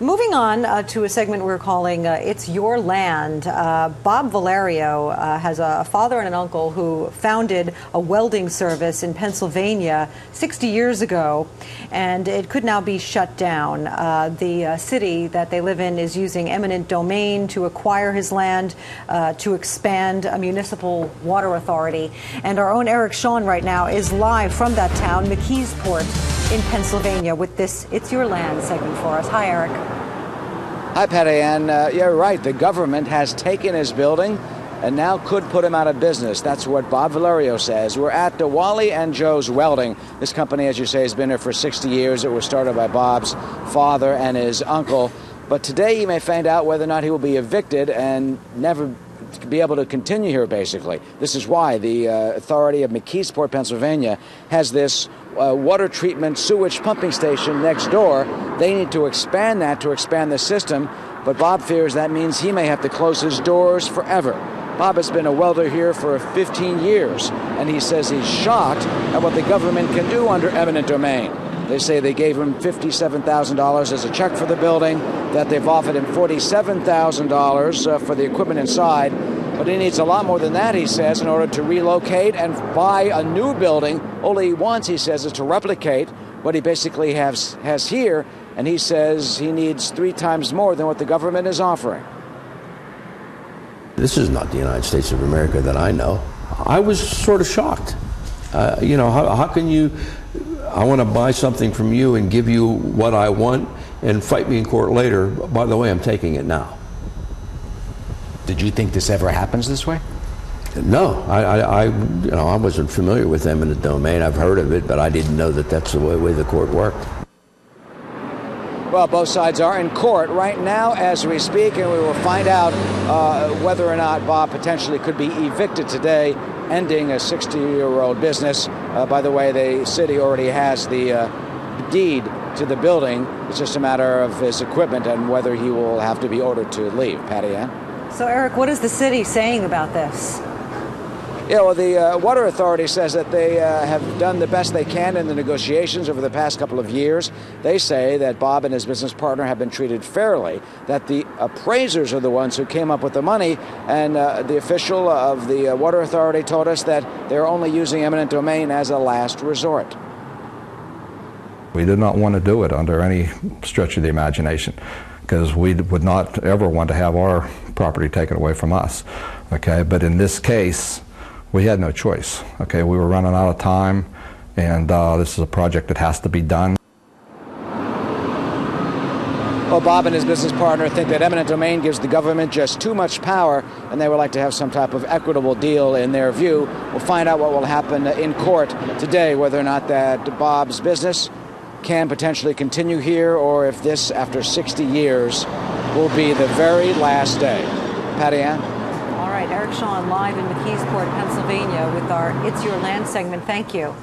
Moving on to a segment we're calling It's Your Land. Bob Valerio has a father and an uncle who founded a welding service in Pennsylvania 60 years ago, and it could now be shut down. The city that they live in is using eminent domain to acquire his land to expand a municipal water authority. And our own Eric Shawn right now is live from that town, McKeesport, in Pennsylvania, with this It's Your Land segment for us. Hi, Eric. Hi, Patty Ann. You're right. The government has taken his building and now could put him out of business. That's what Bob Valerio says. We're at Wally and Joe's Welding. This company, as you say, has been here for 60 years. It was started by Bob's father and his uncle. But today he may find out whether or not he will be evicted and never be able to continue here, basically. This is why the authority of McKeesport, Pennsylvania, has this water treatment sewage pumping station next door. They need to expand that to expand the system, but Bob fears that means he may have to close his doors forever. Bob has been a welder here for 15 years, and he says he's shocked at what the government can do under eminent domain. They say they gave him $57,000 as a check for the building, that they've offered him $47,000 for the equipment inside, but he needs a lot more than that, he says, in order to relocate and buy a new building. All he wants, he says, is to replicate what he basically has here, and he says he needs 3 times more than what the government is offering. This is not the United States of America that I know. I was sort of shocked. How can you... I want to buy something from you and give you what I want and fight me in court later. By the way, I'm taking it now. Did you think this ever happens this way? No, I wasn't familiar with eminent domain. I've heard of it, but I didn't know that that's the way the court worked. Well, both sides are in court right now as we speak, and we will find out whether or not Bob potentially could be evicted today, ending a 60-year-old business. By the way, the city already has the deed to the building. It's just a matter of his equipment and whether he will have to be ordered to leave. Patty Ann? So, Eric, what is the city saying about this? Yeah, well, the Water Authority says that they have done the best they can in the negotiations over the past couple of years. They say that Bob and his business partner have been treated fairly, that the appraisers are the ones who came up with the money, and the official of the Water Authority told us that they're only using eminent domain as a last resort. We did not want to do it under any stretch of the imagination, because we would not ever want to have our property taken away from us. Okay, but in this case, we had no choice. Okay, we were running out of time, and this is a project that has to be done. Well, Bob and his business partner think that eminent domain gives the government just too much power, and they would like to have some type of equitable deal in their view. We'll find out what will happen in court today, whether or not that Bob's business can potentially continue here, or if this, after 60 years, will be the very last day. Patty Ann? All right, Eric Shawn live in McKeesport, Pennsylvania with our It's Your Land segment. Thank you.